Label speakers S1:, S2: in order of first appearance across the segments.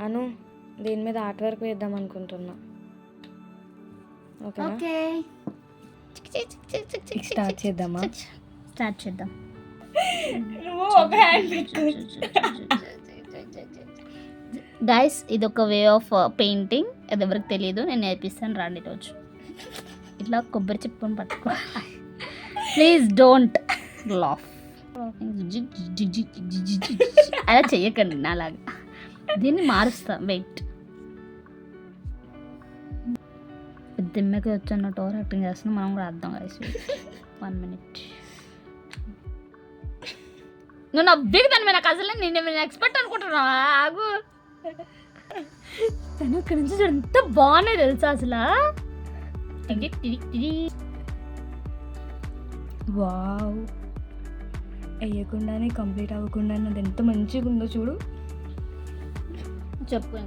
S1: అను దీని మీద art work వేద్దాం అనుకుంటున్నా. ఓకే, స్టార్ట్ చేద్దామా?
S2: స్టార్ట్ చేద్దాం. గైస్ ఇది ఒక వే ఆఫ్ పెయింటింగ్, అది ఎవరికి తెలియదు, నేను నేర్పిస్తాను రండి రోజు. ఇట్లా కొబ్బరి చిప్పని పట్టుకో, ప్లీజ్ డోంట్ లాఫ్, అలా చెయ్యకండి నాలాగా. దీన్ని మారుస్తా, వెయిట్. దిమ్మకి వచ్చినట్టు ఓవర్ యాక్టింగ్ చేస్తున్నాం, మనం కూడా అర్థం గైస్. 1 minute. నువ్వు నవ్వికి దాని మీద నాకు అసలు నేను ఎక్స్పర్ట్ అనుకుంటున్నా. ఆగు, తను ఇక్కడ నుంచి ఎంత బాగున్నాయి తెలుసా అసలు.
S1: వావ్, వేయకుండానే కంప్లీట్ అవ్వకుండానే అది ఎంత మంచిగా ఉందో చూడు.
S2: చెప్పు,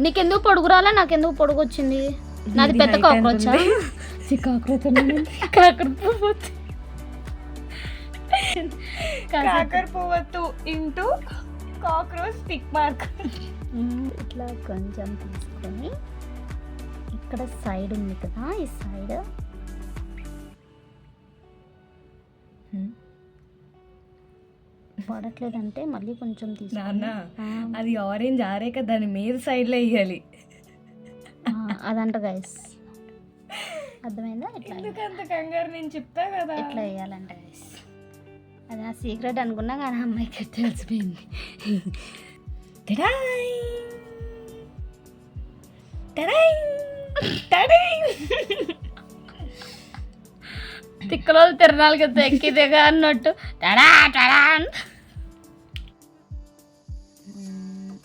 S2: నీకెందుకు పొడుగు రాలా, నాకెందుకు పొడుగు వచ్చింది? నాది పెద్ద కాక్రోచా?
S1: కాకర పువ్వొత్తు ఇంటూ కాక్రోచ్ టిక్ మార్క్.
S2: ఇట్లా కొంచెం తీసుకొని ఇక్కడ సైడ్ ఉంది కదా, ఈ సైడ్ పడట్లేదంటే మళ్ళీ కొంచెం తీసుకున్నా.
S1: అది ఆరెంజ్ ఆరేక దాని మీద సైడ్లో వేయాలి
S2: అదంట గైస్, అర్థమైందా? ఇట్లా
S1: ఎందుకంత కంగారు, నేను చెప్తా కదా
S2: ఇట్లా వేయాలంట గైస్. అది నా సీక్రెట్ అనుకున్నా కానీ అమ్మాయికి తెలిసిపోయింది. తిక్కలో తిరణాలకి ఎక్కిదేగా అన్నట్టు టడా టడా.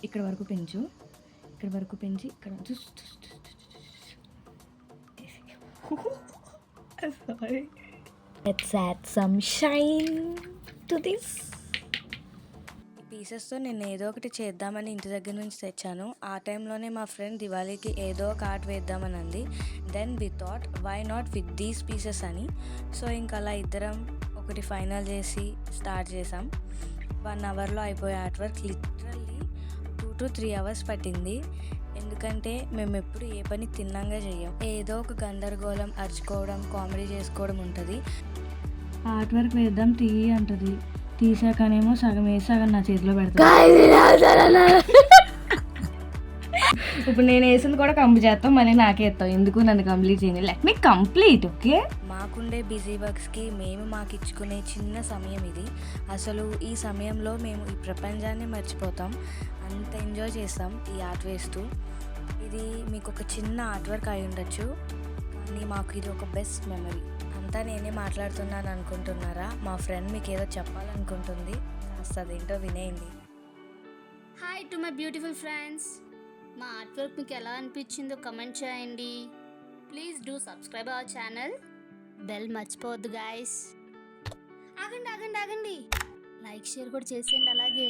S1: ఇక్కడ వరకు పెంచు, ఇక్కడ వరకు పెంచి ఇక్కడ sorry. Let's add some shine to this. ఈ పీసెస్తో నేను ఏదో ఒకటి చేద్దామని ఇంటి దగ్గర నుంచి తెచ్చాను. ఆ టైంలోనే మా ఫ్రెండ్ దివాళీకి ఏదో ఒక ఆర్ట్ వేద్దామని అంది. Then we thought why not with these pieces అని. సో ఇంకా అలా ఇద్దరం ఒకటి ఫైనల్ చేసి స్టార్ట్ చేసాం. 1 అవర్లో అయిపోయే art work literally 2 to 3 hours పట్టింది. ఎందుకంటే మేము ఎప్పుడు ఏ పని తిన్నంగా చెయ్యం, ఏదో ఒక గందరగోళం, అరుచుకోవడం, కామెడీ చేసుకోవడం ఉంటుంది. ఆర్ట్ వర్క్ వేద్దాం తీ అంటది, తీసాకనేమో సగం వేసి సగం నా చేతిలో పెడతా. ఇప్పుడు నేను వేసింది కూడా కంప్లీట్ చేస్తాం, మళ్ళీ నాకే ఎత్తాం. ఎందుకు నన్ను కంప్లీట్ చేయండి, లెట్ మీ కంప్లీట్. ఓకే, మాకుండే బిజీ వర్క్స్కి మేము మాకు ఇచ్చుకునే చిన్న సమయం ఇది. అసలు ఈ సమయంలో మేము ఈ ప్రపంచాన్ని మర్చిపోతాం, అంత ఎంజాయ్ చేస్తాం ఈ ఆర్ట్ వేస్తూ. ఇది మీకు ఒక చిన్న ఆర్ట్ వర్క్ అయి ఉండొచ్చు, కానీ మాకు ఇది ఒక బెస్ట్ మెమరీ. అంతా నేనే మాట్లాడుతున్నాను అనుకుంటున్నారా? మా ఫ్రెండ్ మీకు ఏదో చెప్పాలనుకుంటుంది, కాస్త అదేంటో వినేయండి.
S2: Hi to my beautiful friends, మా ఆర్ట్ వర్క్ మీకు ఎలా అనిపించిందో కమెంట్ చేయండి. Please do subscribe our channel, bell మర్చిపోవద్దు గాయస్. ఆగండి ఆగండి ఆగండి, లైక్ షేర్ కూడా చేసేయండి అలాగే.